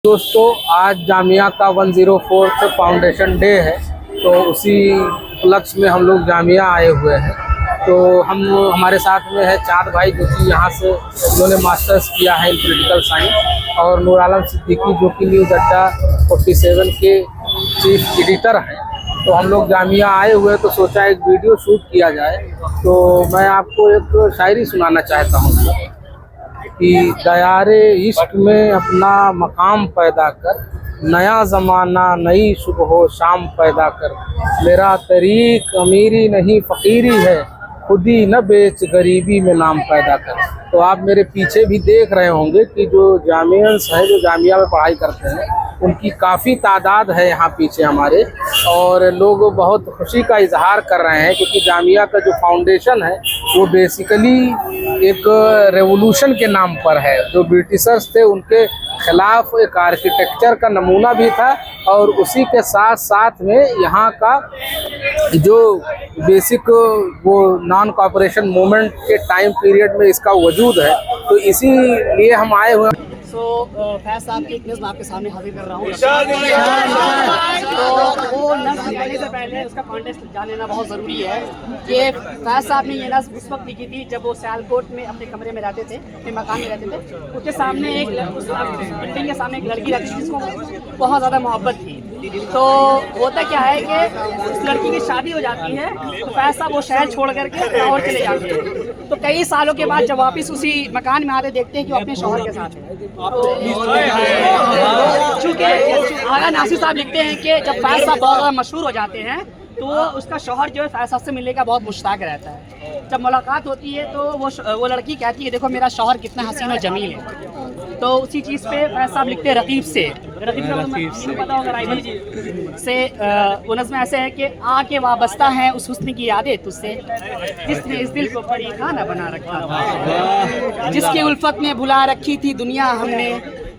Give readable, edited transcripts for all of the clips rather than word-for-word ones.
दोस्तों आज जामिया का 104th फाउंडेशन डे है, तो उसी उपलक्ष्य में हम लोग जामिया आए हुए हैं। तो हमारे साथ में है चाँद भाई जो कि यहाँ से उन्होंने मास्टर्स किया है इन पॉलिटिकल साइंस, और नूर आलम सिद्दीकी जो कि न्यूज़ अड्डा 47 के चीफ एडिटर हैं। तो हम लोग जामिया आए हुए तो सोचा एक वीडियो शूट किया जाए। तो मैं आपको एक शायरी सुनाना चाहता हूँ कि दयारे इश्क में अपना मकाम पैदा कर, नया ज़माना नई सुबह शाम पैदा कर। मेरा तरीक अमीरी नहीं फ़कीरी है, खुदी न बेच गरीबी में नाम पैदा कर। तो आप मेरे पीछे भी देख रहे होंगे कि जो जामियंस हैं, जो जामिया में पढ़ाई करते हैं, उनकी काफ़ी तादाद है यहाँ पीछे हमारे, और लोग बहुत खुशी का इजहार कर रहे हैं क्योंकि जामिया का जो फाउंडेशन है वो बेसिकली एक रेवोल्यूशन के नाम पर है। जो ब्रिटिशर्स थे उनके खिलाफ एक आर्किटेक्चर का नमूना भी था, और उसी के साथ साथ में यहाँ का जो बेसिक वो नॉन कॉपरेशन मूवमेंट के टाइम पीरियड में इसका वजूद है। तो इसीलिए हम आए हुए हैं। फैज़ साहब की एक नज़्म आपके सामने हाजिर कर रहा हूँ। तो वो नज़्म गाने से पहले उसका कॉन्टेक्स्ट जान लेना बहुत ज़रूरी है कि फैज़ साहब ने ये नज़्म उस वक्त लिखी थी जब वो सियालकोट में अपने कमरे में रहते थे, अपने मकान में रहते थे। उसके सामने एक बिल्डिंग के सामने एक लड़की रहती थी जिसको बहुत ज़्यादा मोहब्बत थी। तो होता क्या है कि उस लड़की की शादी हो जाती है तो फैज़ साहब वो शहर छोड़ करके लाहौर चले जाते हैं। तो कई सालों के बाद जब वापस उसी मकान में आते देखते हैं कि वो अपने शौहर के साथ है। चूँकि आगा नासिर साहब लिखते हैं कि जब फैज़ साहब बहुत ज़्यादा मशहूर हो जाते हैं तो उसका शौहर जो है फैज़ साहब से मिलने का बहुत मुश्ताक रहता है। जब मुलाकात होती है तो वो लड़की कहती है देखो मेरा शौहर कितना हसीन और जमील है। तो उसी चीज़ पे फैज़ साहब लिखते हैं रकीब से पता होगा राइवल से। वो नज़्म ऐसे है कि आके वाबस्ता है उस हुस्न की यादें तुझसे, जिसने इस दिल को परी खाना बना रखा था, जिसकी उल्फत में भुला रखी थी दुनिया हमने,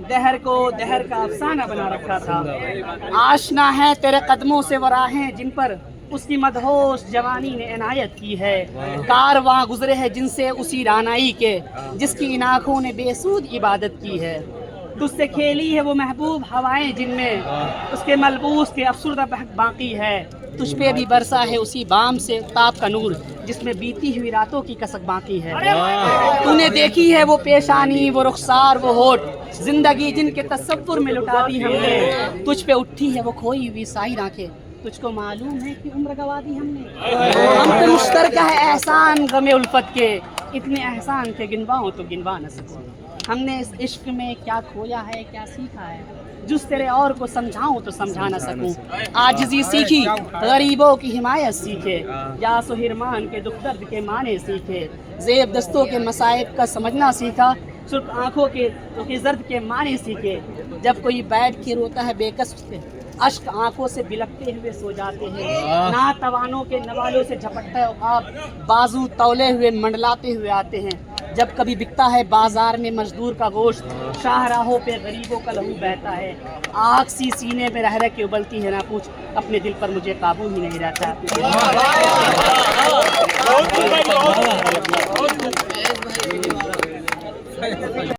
दहर को दहर का अफसाना बना रखा था। आशना है तेरे कदमों से वो राहें जिन पर उसकी मदहोश जवानी ने इनायत की है, कारवां गुजरे हैं जिनसे उसी रानाई के, जिसकी इन आँखों ने बेसूद इबादत की है। तुझसे खेली है वो महबूब हवाएं जिनमें उसके मलबूस के अफसरदा बहक बाकी है। तुझ पे भी बरसा है उसी बाम से ताप का नूर, जिसमें बीती हुई रातों की कसक बाकी है। तूने देखी है वो पेशानी, वो रुखसार, वो होठ, जिंदगी जिनके तसव्वुर में लुटा दी हमने। तुझ पे उठी है वो खोई हुई साई आंखें, तुझको मालूम है कि उम्र गवा दी हमने। हम पे मुश्तरका है एहसान गमे उल्फत के, इतने एहसान के गिनवाओ तो गिनवा न सकूं। हमने इस इश्क में क्या खोया है क्या सीखा है, जिस तेरे और को समझाऊं तो समझा न सकूं। आजिज़ी सीखी गरीबों की हिमायत सीखे, यास व हिरमान के दुख दर्द के माने सीखे। ज़ेब दस्तों के मसाइब का समझना सीखा, सुर्ख आँखों के जर्द के माने सीखे। जब कोई बैठ के रोता है बेकस से, अश्क आंखों से बिलकते हुए सो जाते हैं। नातवानों के नवालों से झपटता है उकाब, बाजू तौले हुए मंडलाते हुए आते हैं। जब कभी बिकता है बाजार में मजदूर का गोश्त, शाहराहों पे गरीबों का लहू बहता है। आग सी सीने में रह के उबलती है ना पूछ, अपने दिल पर मुझे काबू ही नहीं रहता।